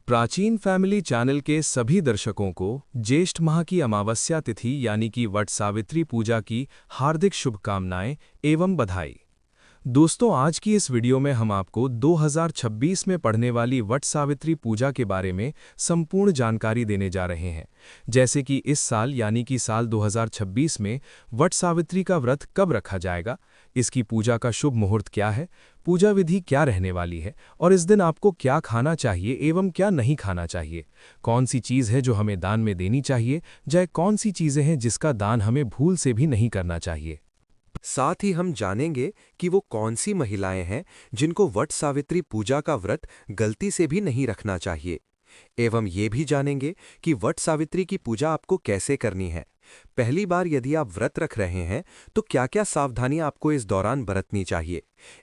प्राचीन family channel के सभी दर्शकों को ज्येष्ठ माह की अमावस्या तिथि यानी कि वट सावित्री पूजा की हार्दिक शुभकामनाएं एवं बधाई। दोस्तों, आज की इस वीडियो में हम आपको 2026 में पढ़ने वाली वट सावित्री पूजा के बारे में संपूर्ण जानकारी देने जा रहे हैं। जैसे कि इस साल यानी कि साल 2026 में वट सावित्री का व्रत कब रखा जाएगा, इसकी पूजा का शुभ मुहूर्त क्या है, पूजा विधि क्या रहने वाली है और इस दिन आपको क्या खाना चाहिए एवं क्या नहीं खाना चाहिए, कौन सी चीज़ है जो हमें दान में देनी चाहिए, या कौन सी चीज़ें हैं जिसका दान हमें भूल से भी नहीं करना चाहिए। साथ ही हम जानेंगे कि वो कौन सी महिलाएं हैं जिनको वट सावित्री पूजा का व्रत गलती से भी नहीं रखना चाहिए। एवं ये भी जानेंगे कि वट सावित्री की पूजा आपको कैसे करनी है। पहली बार यदि आप व्रत रख रहे हैं तो क्या-क्या सावधानियां आपको इस दौरान बरतनी चाहिए।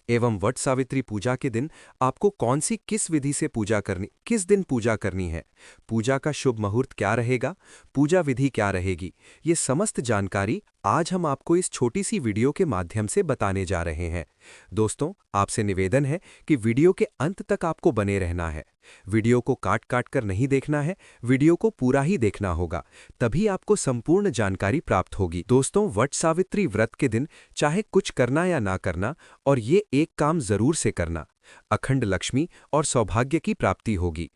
एवं वट सावित्री पूजा के दिन आपको कौन सी किस विधि से किस दिन पूजा करनी है, पूजा का शुभ मुहूर्त क्या रहेगा, पूजा विधि क्या रहेगी, ये समस्त जानकारी आज हम आपको इस छोटी सी वीडियो के माध्यम से बताने जा रहे हैं। दोस्तों, आपसे निवेदन है कि वीडियो के अंत तक आपको बने रहना है। वीडियो को काट काट कर नहीं देखना है, वीडियो को पूरा ही देखना होगा, तभी आपको संपूर्ण जानकारी प्राप्त होगी। दोस्तों, वट सावित्री व्रत के दिन चाहे कुछ करना या ना करना, और ये एक काम जरूर से करना, अखंड लक्ष्मी और सौभाग्य की प्राप्ति होगी।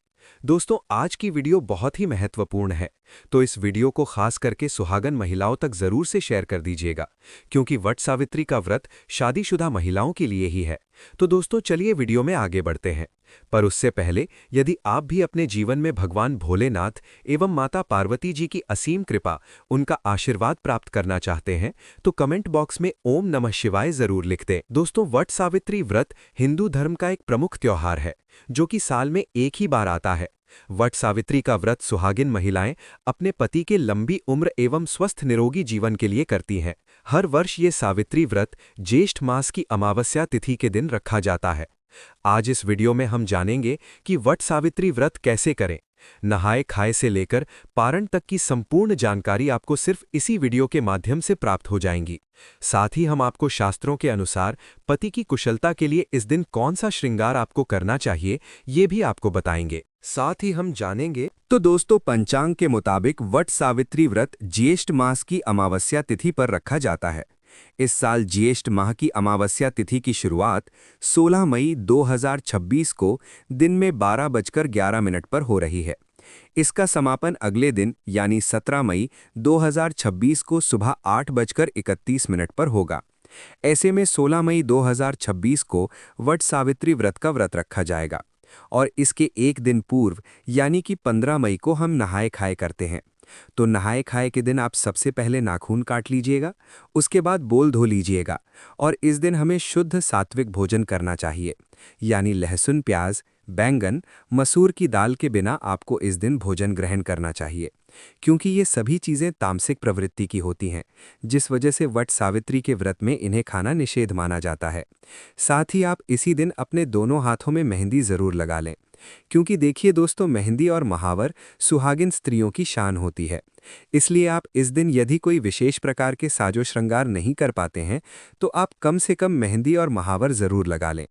दोस्तों, आज की वीडियो बहुत ही महत्वपूर्ण है, तो इस वीडियो को खास करके सुहागन महिलाओं तक जरूर से शेयर कर दीजिएगा, क्योंकि वट सावित्री का व्रत शादीशुदा महिलाओं के लिए ही है। तो दोस्तों, चलिए वीडियो में आगे बढ़ते हैं। पर उससे पहले यदि आप भी अपने जीवन में भगवान भोलेनाथ एवं माता पार्वती जी की असीम कृपा, उनका आशीर्वाद प्राप्त करना चाहते हैं तो कमेंट बॉक्स में ओम नमः शिवाय जरूर लिख दें। दोस्तों, वट सावित्री व्रत हिंदू धर्म का एक प्रमुख त्योहार है जो कि साल में एक ही बार आता है। वट सावित्री का व्रत सुहागिन महिलाएं अपने पति के लंबी उम्र एवं स्वस्थ निरोगी जीवन के लिए करती हैं। हर वर्ष ये सावित्री व्रत ज्येष्ठ मास की अमावस्या तिथि के दिन रखा जाता है। आज इस वीडियो में हम जानेंगे कि वट सावित्री व्रत कैसे करें। नहाए खाए से लेकर पारण तक की संपूर्ण जानकारी आपको सिर्फ इसी वीडियो के माध्यम से प्राप्त हो जाएंगी। साथ ही हम आपको शास्त्रों के अनुसार पति की कुशलता के लिए इस दिन कौन सा श्रृंगार आपको करना चाहिए, ये भी आपको बताएंगे। साथ ही हम जानेंगे। तो दोस्तों, पंचांग के मुताबिक वट सावित्री व्रत ज्येष्ठ मास की अमावस्या तिथि पर रखा जाता है। इस साल ज्येष्ठ माह की अमावस्या तिथि की शुरुआत 16 मई 2026 को दिन में 12:11 पर हो रही है। इसका समापन अगले दिन यानी 17 मई 2026 को सुबह 8:31 पर होगा। ऐसे में 16 मई 2026 को वट सावित्री व्रत का व्रत रखा जाएगा और इसके एक दिन पूर्व यानी कि 15 मई को हम नहाए खाए करते हैं। तो नहाए खाए के दिन आप सबसे पहले नाखून काट लीजिएगा, उसके बाद बोल धो लीजिएगा और इस दिन हमें शुद्ध सात्विक भोजन करना चाहिए, यानी लहसुन, प्याज, बैंगन, मसूर की दाल के बिना आपको इस दिन भोजन ग्रहण करना चाहिए, क्योंकि ये सभी चीज़ें तामसिक प्रवृत्ति की होती हैं, जिस वजह से वट सावित्री के व्रत में इन्हें खाना निषेध माना जाता है। साथ ही आप इसी दिन अपने दोनों हाथों में मेहंदी ज़रूर लगा लें, क्योंकि देखिए दोस्तों, मेहंदी और महावर सुहागिन स्त्रियों की शान होती है। इसलिए आप इस दिन यदि कोई विशेष प्रकार के साजो श्रृंगार नहीं कर पाते हैं तो आप कम से कम मेहंदी और महावर ज़रूर लगा लें।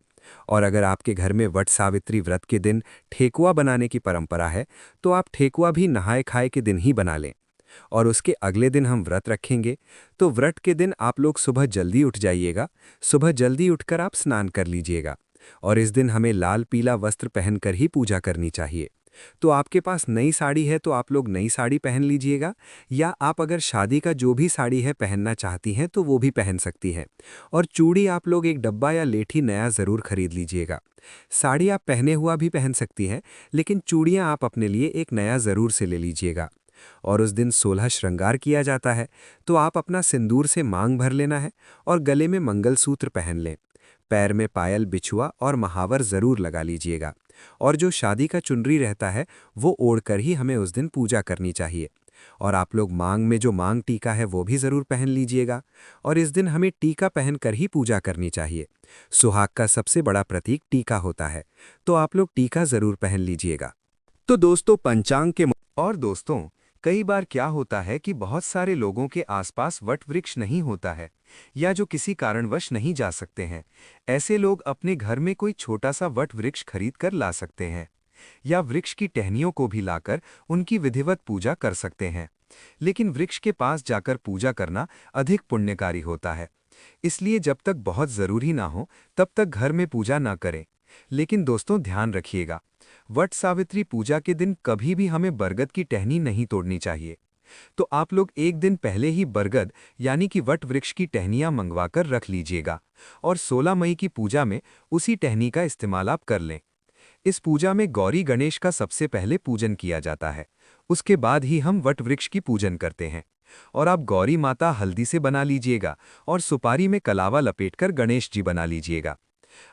और अगर आपके घर में वट सावित्री व्रत के दिन ठेकुआ बनाने की परंपरा है तो आप ठेकुआ भी नहाए खाए के दिन ही बना लें। और उसके अगले दिन हम व्रत रखेंगे, तो व्रत के दिन आप लोग सुबह जल्दी उठ जाइएगा। सुबह जल्दी उठकर आप स्नान कर लीजिएगा और इस दिन हमें लाल पीला वस्त्र पहनकर ही पूजा करनी चाहिए। तो आपके पास नई साड़ी है तो आप लोग नई साड़ी पहन लीजिएगा, या आप अगर शादी का जो भी साड़ी है पहनना चाहती हैं तो वो भी पहन सकती हैं। और चूड़ी आप लोग एक डब्बा या लेठी नया ज़रूर खरीद लीजिएगा। साड़ी आप पहने हुआ भी पहन सकती हैं, लेकिन चूड़ियाँ आप अपने लिए एक नया ज़रूर से ले लीजिएगा। और उस दिन 16 श्रृंगार किया जाता है, तो आप अपना सिंदूर से मांग भर लेना है और गले में मंगलसूत्र पहन लें। पैर में पायल, बिछुआ और महावर ज़रूर लगा लीजिएगा। और जो शादी का चुनरी रहता है वो ओढ़कर ही हमें उस दिन पूजा करनी चाहिए। और आप लोग मांग में जो मांग टीका है वो भी ज़रूर पहन लीजिएगा। और इस दिन हमें टीका पहनकर ही पूजा करनी चाहिए। सुहाग का सबसे बड़ा प्रतीक टीका होता है, तो आप लोग टीका ज़रूर पहन लीजिएगा। तो दोस्तों, पंचांग के और दोस्तों, कई बार क्या होता है कि बहुत सारे लोगों के आसपास वट वृक्ष नहीं होता है या जो किसी कारणवश नहीं जा सकते हैं। ऐसे लोग अपने घर में कोई छोटा सा वट वृक्ष खरीद कर ला सकते हैं। या वृक्ष की टहनियों को भी लाकर उनकी विधिवत पूजा कर सकते हैं। लेकिन वृक्ष के पास जाकर पूजा करना अधिक पुण्यकारी होता है, इसलिए जब तक बहुत जरूरी ना हो तब तक घर में पूजा ना करें। लेकिन दोस्तों ध्यान रखिएगा, वट सावित्री पूजा के दिन कभी भी हमें बरगद की टहनी नहीं तोड़नी चाहिए। तो आप लोग एक दिन पहले ही बरगद यानी कि वट वृक्ष की टहनियां मंगवाकर रख लीजिएगा और 16 मई की पूजा में उसी टहनी का इस्तेमाल आप कर लें। इस पूजा में गौरी गणेश का सबसे पहले पूजन किया जाता है, उसके बाद ही हम वट वृक्ष की पूजन करते हैं। और आप गौरी माता हल्दी से बना लीजिएगा और सुपारी में कलावा लपेटकर गणेश जी बना लीजिएगा।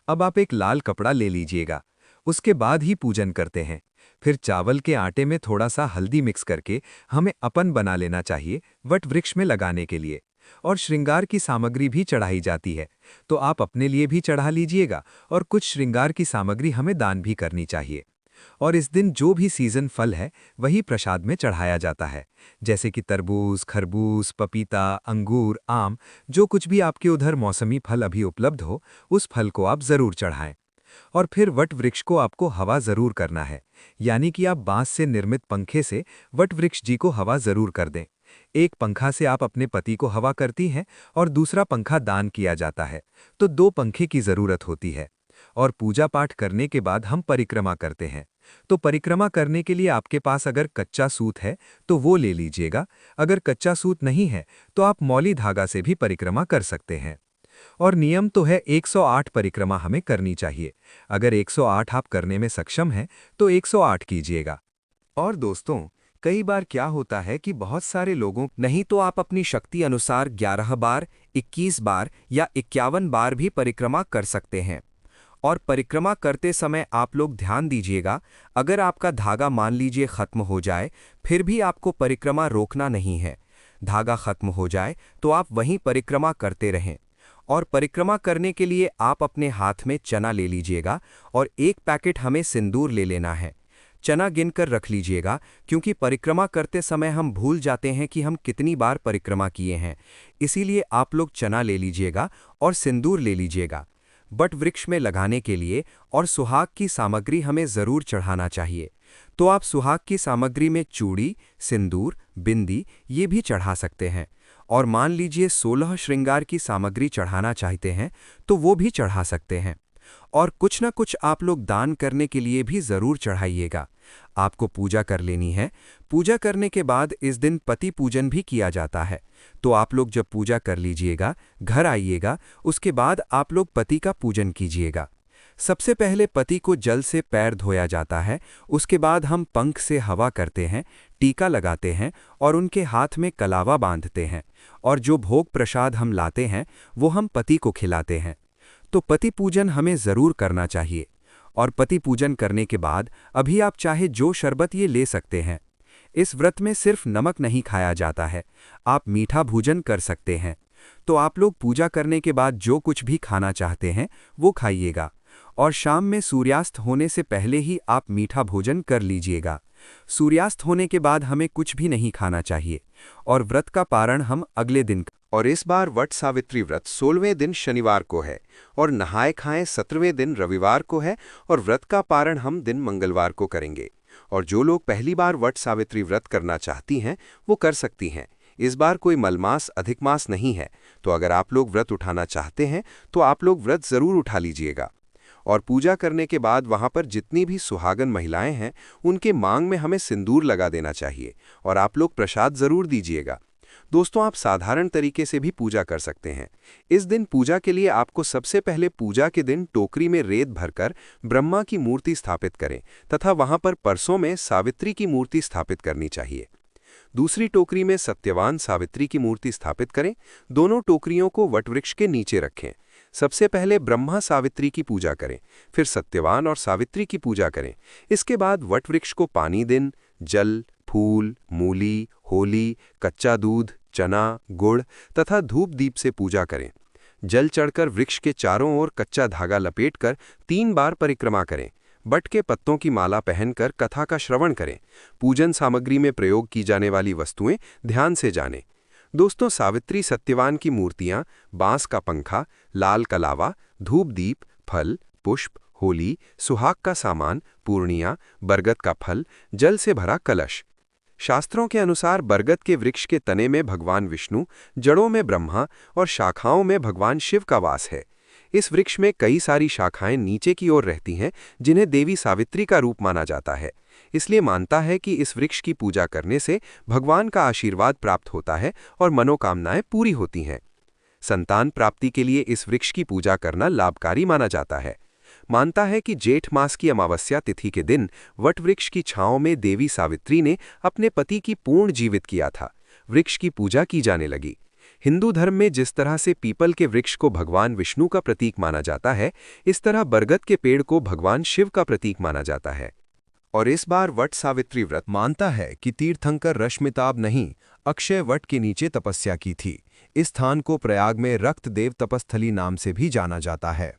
अब आप एक लाल कपड़ा ले लीजिएगा, उसके बाद ही पूजन करते हैं। फिर चावल के आटे में थोड़ा सा हल्दी मिक्स करके हमें अपन बना लेना चाहिए वट वृक्ष में लगाने के लिए। और श्रृंगार की सामग्री भी चढ़ाई जाती है, तो आप अपने लिए भी चढ़ा लीजिएगा और कुछ श्रृंगार की सामग्री हमें दान भी करनी चाहिए। और इस दिन जो भी सीजन फल है वही प्रसाद में चढ़ाया जाता है, जैसे कि तरबूज, खरबूज, पपीता, अंगूर, आम, जो कुछ भी आपके उधर मौसमी फल अभी उपलब्ध हो उस फल को आप जरूर चढ़ाएं। और फिर वट वृक्ष को आपको हवा जरूर करना है, यानी कि आप बांस से निर्मित पंखे से वट वृक्ष जी को हवा जरूर कर दें। एक पंखा से आप अपने पति को हवा करती हैं और दूसरा पंखा दान किया जाता है, तो 2 पंखे की जरूरत होती है। और पूजा पाठ करने के बाद हम परिक्रमा करते हैं। तो परिक्रमा करने के लिए आपके पास अगर कच्चा सूत है तो वो ले लीजिएगा, अगर कच्चा सूत नहीं है तो आप मौली धागा से भी परिक्रमा कर सकते हैं। और नियम तो है 108 परिक्रमा हमें करनी चाहिए। अगर 108 आप करने में सक्षम हैं तो 108 कीजिएगा। और दोस्तों, कई बार क्या होता है कि बहुत सारे लोगों नहीं तो आप अपनी शक्ति अनुसार 11 बार, 21 बार या 51 बार भी परिक्रमा कर सकते हैं। और परिक्रमा करते समय आप लोग ध्यान दीजिएगा, अगर आपका धागा मान लीजिए खत्म हो जाए, फिर भी आपको परिक्रमा रोकना नहीं है। धागा खत्म हो जाए तो आप वहीं परिक्रमा करते रहें। और परिक्रमा करने के लिए आप अपने हाथ में चना ले लीजिएगा और 1 पैकेट हमें सिंदूर ले लेना है। चना गिनकर रख लीजिएगा, क्योंकि परिक्रमा करते समय हम भूल जाते हैं कि हम कितनी बार परिक्रमा किए हैं। इसीलिए आप लोग चना ले लीजिएगा और सिंदूर ले लीजिएगा बट वृक्ष में लगाने के लिए। और सुहाग की सामग्री हमें ज़रूर चढ़ाना चाहिए, तो आप सुहाग की सामग्री में चूड़ी, सिंदूर, बिंदी ये भी चढ़ा सकते हैं। और मान लीजिए 16 श्रृंगार की सामग्री चढ़ाना चाहते हैं तो वो भी चढ़ा सकते हैं। और कुछ ना कुछ आप लोग दान करने के लिए भी ज़रूर चढ़ाइएगा। आपको पूजा कर लेनी है। पूजा करने के बाद इस दिन पति पूजन भी किया जाता है, तो आप लोग जब पूजा कर लीजिएगा, घर आइएगा, उसके बाद आप लोग पति का पूजन कीजिएगा। सबसे पहले पति को जल से पैर धोया जाता है, उसके बाद हम पंख से हवा करते हैं, टीका लगाते हैं और उनके हाथ में कलावा बांधते हैं। और जो भोग प्रसाद हम लाते हैं वो हम पति को खिलाते हैं। तो पति पूजन हमें ज़रूर करना चाहिए। और पति पूजन करने के बाद अभी आप चाहे जो शरबत ये ले सकते हैं। इस व्रत में सिर्फ नमक नहीं खाया जाता है, आप मीठा भोजन कर सकते हैं। तो आप लोग पूजा करने के बाद जो कुछ भी खाना चाहते हैं वो खाइएगा। और शाम में सूर्यास्त होने से पहले ही आप मीठा भोजन कर लीजिएगा। सूर्यास्त होने के बाद हमें कुछ भी नहीं खाना चाहिए। और व्रत का पारण हम अगले दिन। और इस बार वट सावित्री व्रत 16वें दिन शनिवार को है और नहाए खाएं 17वें दिन रविवार को है और व्रत का पारण हम दिन मंगलवार को करेंगे। और जो लोग पहली बार वट सावित्री व्रत करना चाहती हैं वो कर सकती हैं। इस बार कोई मलमास अधिक मास नहीं है, तो अगर आप लोग व्रत उठाना चाहते हैं तो आप लोग व्रत ज़रूर उठा लीजिएगा। और पूजा करने के बाद वहाँ पर जितनी भी सुहागन महिलाएं हैं उनके मांग में हमें सिंदूर लगा देना चाहिए और आप लोग प्रसाद ज़रूर दीजिएगा। दोस्तों, आप साधारण तरीके से भी पूजा कर सकते हैं। इस दिन पूजा के लिए आपको सबसे पहले पूजा के दिन टोकरी में रेत भरकर ब्रह्मा की मूर्ति स्थापित करें तथा वहाँ पर परसों में सावित्री की मूर्ति स्थापित करनी चाहिए। दूसरी टोकरी में सत्यवान सावित्री की मूर्ति स्थापित करें। दोनों टोकरियों को वटवृक्ष के नीचे रखें। सबसे पहले ब्रह्मा सावित्री की पूजा करें, फिर सत्यवान और सावित्री की पूजा करें। इसके बाद वटवृक्ष को पानी दें, जल, फूल, मूली, होली, कच्चा दूध, चना, गुड़ तथा धूप दीप से पूजा करें। जल चढ़कर वृक्ष के चारों ओर कच्चा धागा लपेटकर 3 बार परिक्रमा करें। बट के पत्तों की माला पहनकर कथा का श्रवण करें। पूजन सामग्री में प्रयोग की जाने वाली वस्तुएं ध्यान से जानें। दोस्तों, सावित्री सत्यवान की मूर्तियां बांस का पंखा, लाल कलावा, धूप दीप, फल, पुष्प, होली, सुहाग का सामान, पूर्णिया, बरगद का फल, जल से भरा कलश। शास्त्रों के अनुसार बरगद के वृक्ष के तने में भगवान विष्णु, जड़ों में ब्रह्मा और शाखाओं में भगवान शिव का वास है। इस वृक्ष में कई सारी शाखाएं नीचे की ओर रहती हैं, जिन्हें देवी सावित्री का रूप माना जाता है। इसलिए मानता है कि इस वृक्ष की पूजा करने से भगवान का आशीर्वाद प्राप्त होता है और मनोकामनाएं पूरी होती हैं। संतान प्राप्ति के लिए इस वृक्ष की पूजा करना लाभकारी माना जाता है। मानता है कि जेठ मास की अमावस्या तिथि के दिन वट वृक्ष की छांव में देवी सावित्री ने अपने पति की पूर्ण जीवित किया था। वृक्ष की पूजा की जाने लगी। हिंदू धर्म में जिस तरह से पीपल के वृक्ष को भगवान विष्णु का प्रतीक माना जाता है, इस तरह बरगद के पेड़ को भगवान शिव का प्रतीक माना जाता है। और इस बार वट सावित्री व्रत मानता है कि तीर्थंकर रश्मिताभ नहीं, अक्षय वट के नीचे तपस्या की थी। इस स्थान को प्रयाग में रक्तदेव तपस्थली नाम से भी जाना जाता है।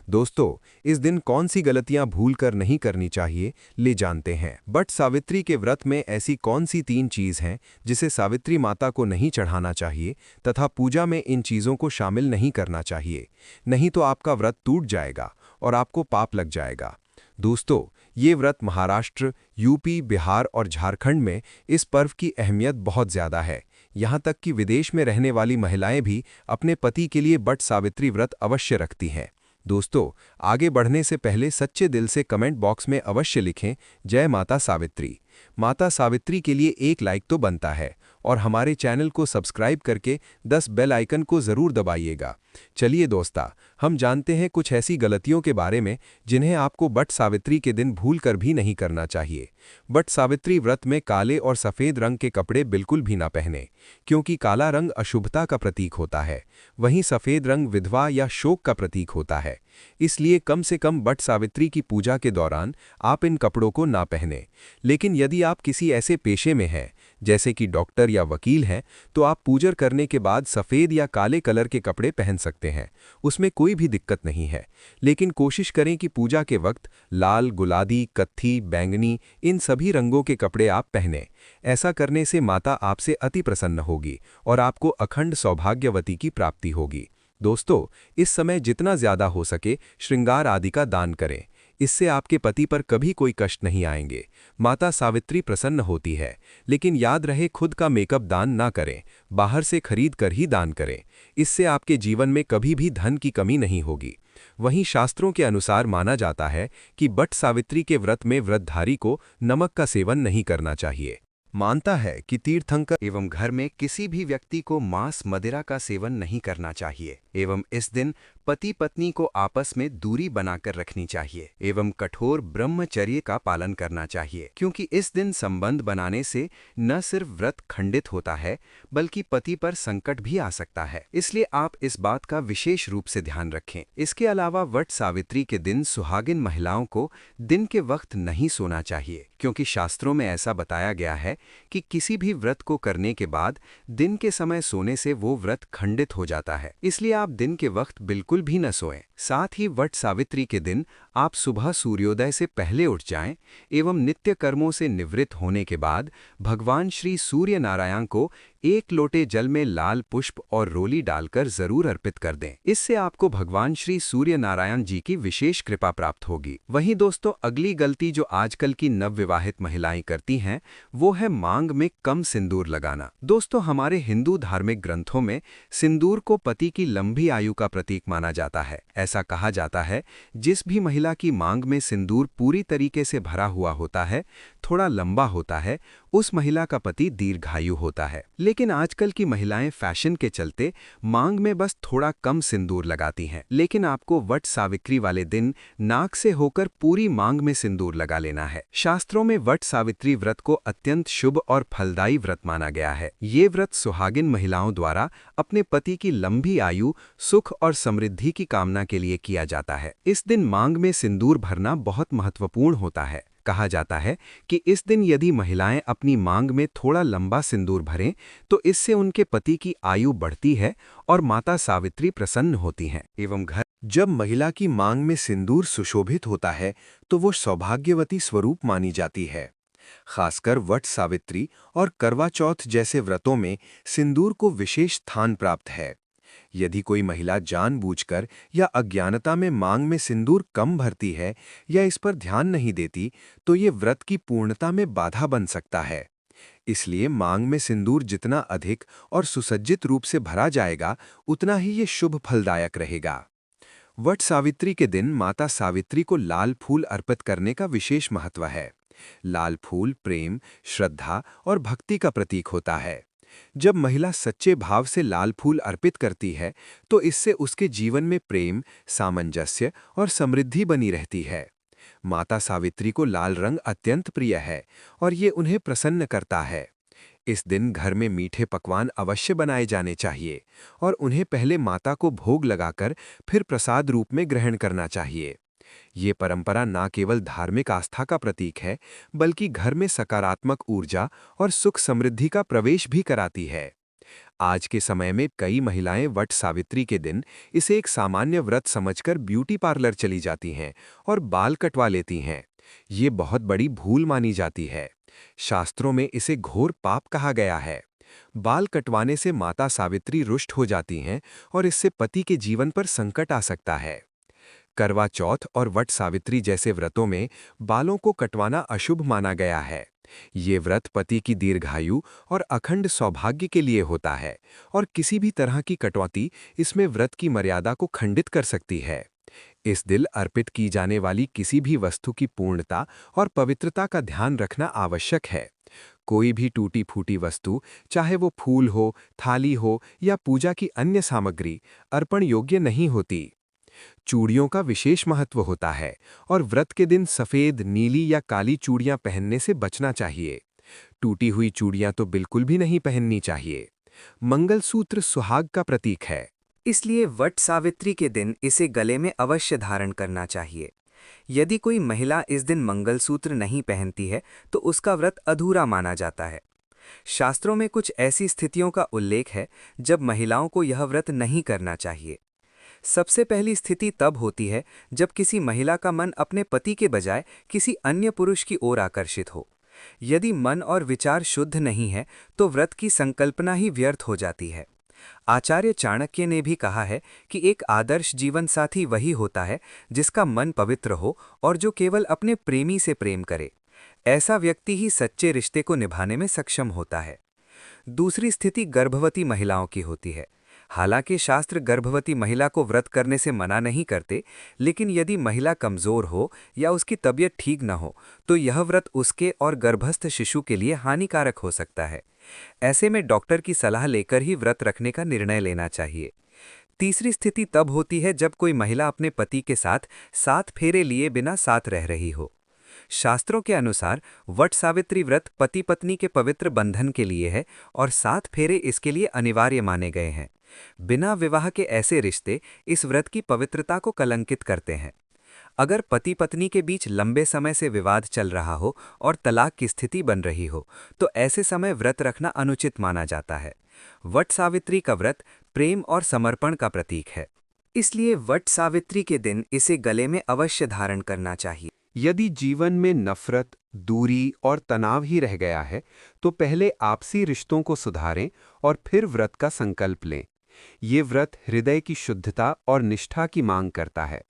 दोस्तों, इस दिन कौन सी गलतियां भूलकर नहीं करनी चाहिए, ले जानते हैं। वट सावित्री के व्रत में ऐसी कौन सी 3 चीज हैं जिसे सावित्री माता को नहीं चढ़ाना चाहिए तथा पूजा में इन चीजों को शामिल नहीं करना चाहिए, नहीं तो आपका व्रत टूट जाएगा और आपको पाप लग जाएगा। दोस्तों, ये व्रत महाराष्ट्र, यूपी, बिहार और झारखंड में इस पर्व की अहमियत बहुत ज़्यादा है। यहाँ तक कि विदेश में रहने वाली महिलाएं भी अपने पति के लिए वट सावित्री व्रत अवश्य रखती हैं। दोस्तों, आगे बढ़ने से पहले सच्चे दिल से कमेंट बॉक्स में अवश्य लिखें, जय माता सावित्री। माता सावित्री के लिए एक लाइक तो बनता है और हमारे चैनल को सब्सक्राइब करके 10 बेल आइकन को ज़रूर दबाइएगा। चलिए दोस्ता, हम जानते हैं कुछ ऐसी गलतियों के बारे में जिन्हें आपको वट सावित्री के दिन भूल कर भी नहीं करना चाहिए। वट सावित्री व्रत में काले और सफ़ेद रंग के कपड़े बिल्कुल भी ना पहने, क्योंकि काला रंग अशुभता का प्रतीक होता है, वहीं सफ़ेद रंग विधवा या शोक का प्रतीक होता है। इसलिए कम से कम वट सावित्री की पूजा के दौरान आप इन कपड़ों को ना पहने। लेकिन यदि आप किसी ऐसे पेशे में हैं, जैसे कि डॉक्टर या वकील हैं, तो आप पूजा करने के बाद सफ़ेद या काले कलर के कपड़े पहन सकते हैं, उसमें कोई भी दिक्कत नहीं है। लेकिन कोशिश करें कि पूजा के वक्त लाल, गुलाबी, कत्थी, बैंगनी इन सभी रंगों के कपड़े आप पहनें। ऐसा करने से माता आपसे अति प्रसन्न होगी और आपको अखंड सौभाग्यवती की प्राप्ति होगी। दोस्तों, इस समय जितना ज़्यादा हो सके श्रृंगार आदि का दान करें, इससे आपके पति पर कभी कोई कष्ट नहीं आएंगे। माता सावित्री प्रसन्न होती है, लेकिन याद रहे खुद का मेकअप दान ना करें, बाहर से खरीद कर ही दान करें। इससे आपके जीवन में कभी भी धन की कमी नहीं होगी। वहीं शास्त्रों के अनुसार माना जाता है कि वट सावित्री के व्रत में व्रतधारी को नमक का सेवन नहीं करना चाहिए। मानता है कि तीर्थंकर एवं घर में किसी भी व्यक्ति को मांस मदिरा का सेवन नहीं करना चाहिए एवं इस दिन पति पत्नी को आपस में दूरी बनाकर रखनी चाहिए एवं कठोर ब्रह्मचर्य का पालन करना चाहिए, क्योंकि इस दिन संबंध बनाने से न सिर्फ व्रत खंडित होता है बल्कि पति पर संकट भी आ सकता है। इसलिए आप इस बात का विशेष रूप से ध्यान रखें। इसके अलावा वट सावित्री के दिन सुहागिन महिलाओं को दिन के वक्त नहीं सोना चाहिए, क्योंकि शास्त्रों में ऐसा बताया गया है कि किसी भी व्रत को करने के बाद दिन के समय सोने से वो व्रत खंडित हो जाता है। इसलिए आप दिन के वक्त बिल्कुल भी न सोएं। साथ ही वट सावित्री के दिन आप सुबह सूर्योदय से पहले उठ जाएं एवं नित्य कर्मों से निवृत्त होने के बाद भगवान श्री सूर्य नारायण को 1 लोटे जल में लाल पुष्प और रोली डालकर जरूर अर्पित कर दें। इससे आपको भगवान श्री सूर्य नारायण जी की विशेष कृपा प्राप्त होगी। वहीं दोस्तों, अगली गलती जो आजकल की नवविवाहित महिलाएं करती हैं, वो है मांग में कम सिंदूर लगाना। दोस्तों, हमारे हिंदू धार्मिक ग्रंथों में सिंदूर को पति की लंबी आयु का प्रतीक माना जाता है। ऐसा कहा जाता है, जिस भी महिला की मांग में सिंदूर पूरी तरीके से भरा हुआ होता है, थोड़ा लंबा होता है, उस महिला का पति दीर्घायु होता है। लेकिन आजकल की महिलाएं फैशन के चलते मांग में बस थोड़ा कम सिंदूर लगाती हैं। लेकिन आपको वट सावित्री वाले दिन नाक से होकर पूरी मांग में सिंदूर लगा लेना है। शास्त्रों में वट सावित्री व्रत को अत्यंत शुभ और फलदायी व्रत माना गया है। ये व्रत सुहागिन महिलाओं द्वारा अपने पति की लंबी आयु, सुख और समृद्धि की कामना के लिए किया जाता है। इस दिन मांग में सिंदूर भरना बहुत महत्वपूर्ण होता है। कहा जाता है कि इस दिन यदि महिलाएं अपनी मांग में थोड़ा लंबा सिंदूर भरें तो इससे उनके पति की आयु बढ़ती है और माता सावित्री प्रसन्न होती हैं एवं घर। जब महिला की मांग में सिंदूर सुशोभित होता है तो वो सौभाग्यवती स्वरूप मानी जाती है। खासकर वट सावित्री और करवा चौथ जैसे व्रतों में सिंदूर को विशेष स्थान प्राप्त है। यदि कोई महिला जानबूझकर या अज्ञानता में मांग में सिंदूर कम भरती है या इस पर ध्यान नहीं देती, तो ये व्रत की पूर्णता में बाधा बन सकता है। इसलिए मांग में सिंदूर जितना अधिक और सुसज्जित रूप से भरा जाएगा, उतना ही ये शुभ फलदायक रहेगा। वट सावित्री के दिन माता सावित्री को लाल फूल अर्पित करने का विशेष महत्व है। लाल फूल प्रेम, श्रद्धा और भक्ति का प्रतीक होता है। जब महिला सच्चे भाव से लाल फूल अर्पित करती है, तो इससे उसके जीवन में प्रेम, सामंजस्य और समृद्धि बनी रहती है। माता सावित्री को लाल रंग अत्यंत प्रिय है और ये उन्हें प्रसन्न करता है। इस दिन घर में मीठे पकवान अवश्य बनाए जाने चाहिए और उन्हें पहले माता को भोग लगाकर फिर प्रसाद रूप में ग्रहण करना चाहिए। ये परंपरा न केवल धार्मिक आस्था का प्रतीक है, बल्कि घर में सकारात्मक ऊर्जा और सुख समृद्धि का प्रवेश भी कराती है। आज के समय में कई महिलाएं वट सावित्री के दिन इसे एक सामान्य व्रत समझकर ब्यूटी पार्लर चली जाती हैं और बाल कटवा लेती हैं। ये बहुत बड़ी भूल मानी जाती है। शास्त्रों में इसे घोर पाप कहा गया है। बाल कटवाने से माता सावित्री रुष्ट हो जाती हैं और इससे पति के जीवन पर संकट आ सकता है। करवा चौथ और वट सावित्री जैसे व्रतों में बालों को कटवाना अशुभ माना गया है। ये व्रत पति की दीर्घायु और अखंड सौभाग्य के लिए होता है और किसी भी तरह की कटौती इसमें व्रत की मर्यादा को खंडित कर सकती है। इस दिन अर्पित की जाने वाली किसी भी वस्तु की पूर्णता और पवित्रता का ध्यान रखना आवश्यक है। कोई भी टूटी फूटी वस्तु, चाहे वो फूल हो, थाली हो या पूजा की अन्य सामग्री, अर्पण योग्य नहीं होती। चूड़ियों का विशेष महत्व होता है और व्रत के दिन सफेद, नीली या काली चूड़ियां पहनने से बचना चाहिए। टूटी हुई चूड़ियां तो बिल्कुल भी नहीं पहननी चाहिए। मंगलसूत्र सुहाग का प्रतीक है, इसलिए वट सावित्री के दिन इसे गले में अवश्य धारण करना चाहिए। यदि कोई महिला इस दिन मंगलसूत्र नहीं पहनती है, तो उसका व्रत अधूरा माना जाता है। शास्त्रों में कुछ ऐसी स्थितियों का उल्लेख है जब महिलाओं को यह व्रत नहीं करना चाहिए। सबसे पहली स्थिति तब होती है जब किसी महिला का मन अपने पति के बजाय किसी अन्य पुरुष की ओर आकर्षित हो। यदि मन और विचार शुद्ध नहीं है, तो व्रत की संकल्पना ही व्यर्थ हो जाती है। आचार्य चाणक्य ने भी कहा है कि एक आदर्श जीवन साथी वही होता है जिसका मन पवित्र हो और जो केवल अपने प्रेमी से प्रेम करे। ऐसा व्यक्ति ही सच्चे रिश्ते को निभाने में सक्षम होता है। दूसरी स्थिति गर्भवती महिलाओं की होती है। हालांकि शास्त्र गर्भवती महिला को व्रत करने से मना नहीं करते, लेकिन यदि महिला कमजोर हो या उसकी तबीयत ठीक न हो, तो यह व्रत उसके और गर्भस्थ शिशु के लिए हानिकारक हो सकता है। ऐसे में डॉक्टर की सलाह लेकर ही व्रत रखने का निर्णय लेना चाहिए। तीसरी स्थिति तब होती है जब कोई महिला अपने पति के साथ 7 फेरे लिए बिना साथ रह रही हो। शास्त्रों के अनुसार वट सावित्री व्रत पति पत्नी के पवित्र बंधन के लिए है और 7 फेरे इसके लिए अनिवार्य माने गए हैं। बिना विवाह के ऐसे रिश्ते इस व्रत की पवित्रता को कलंकित करते हैं। अगर पति पत्नी के बीच लंबे समय से विवाद चल रहा हो और तलाक की स्थिति बन रही हो, तो ऐसे समय व्रत रखना अनुचित माना जाता है। वट सावित्री का व्रत प्रेम और समर्पण का प्रतीक है, इसलिए वट सावित्री के दिन इसे गले में अवश्य धारण करना चाहिए। यदि जीवन में नफरत, दूरी और तनाव ही रह गया है, तो पहले आपसी रिश्तों को सुधारें और फिर व्रत का संकल्प लें। ये व्रत हृदय की शुद्धता और निष्ठा की मांग करता है।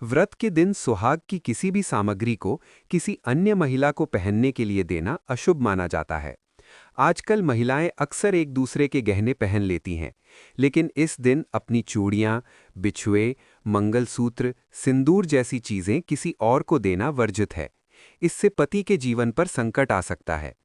व्रत के दिन सुहाग की किसी भी सामग्री को किसी अन्य महिला को पहनने के लिए देना अशुभ माना जाता है। आजकल महिलाएं अक्सर एक दूसरे के गहने पहन लेती हैं, लेकिन इस दिन अपनी चूड़ियां, बिछुए, मंगलसूत्र, सिंदूर जैसी चीजें किसी और को देना वर्जित है। इससे पति के जीवन पर संकट आ सकता है।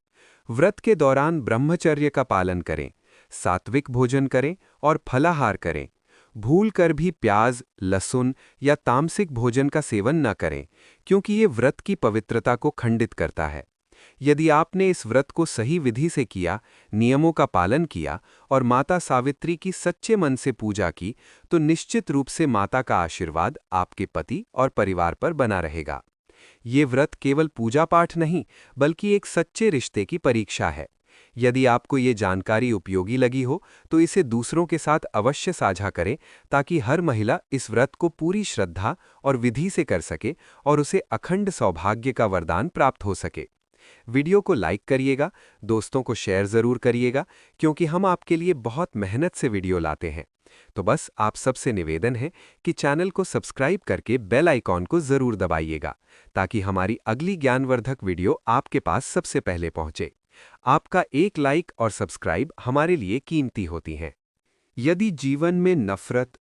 व्रत के दौरान ब्रह्मचर्य का पालन करें, सात्विक भोजन करें और फलाहार करें। भूल कर भी प्याज, लहसुन या तामसिक भोजन का सेवन न करें, क्योंकि ये व्रत की पवित्रता को खंडित करता है। यदि आपने इस व्रत को सही विधि से किया, नियमों का पालन किया और माता सावित्री की सच्चे मन से पूजा की, तो निश्चित रूप से माता का आशीर्वाद आपके पति और परिवार पर बना रहेगा। ये व्रत केवल पूजा पाठ नहीं, बल्कि एक सच्चे रिश्ते की परीक्षा है। यदि आपको ये जानकारी उपयोगी लगी हो, तो इसे दूसरों के साथ अवश्य साझा करें, ताकि हर महिला इस व्रत को पूरी श्रद्धा और विधि से कर सके और उसे अखंड सौभाग्य का वरदान प्राप्त हो सके। वीडियो को लाइक करिएगा, दोस्तों को शेयर ज़रूर करिएगा, क्योंकि हम आपके लिए बहुत मेहनत से वीडियो लाते हैं। तो बस आप सबसे निवेदन है कि चैनल को सब्सक्राइब करके बेल आइकॉन को जरूर दबाइएगा, ताकि हमारी अगली ज्ञानवर्धक वीडियो आपके पास सबसे पहले पहुंचे। आपका एक लाइक और सब्सक्राइब हमारे लिए कीमती होती हैं। यदि जीवन में नफरत,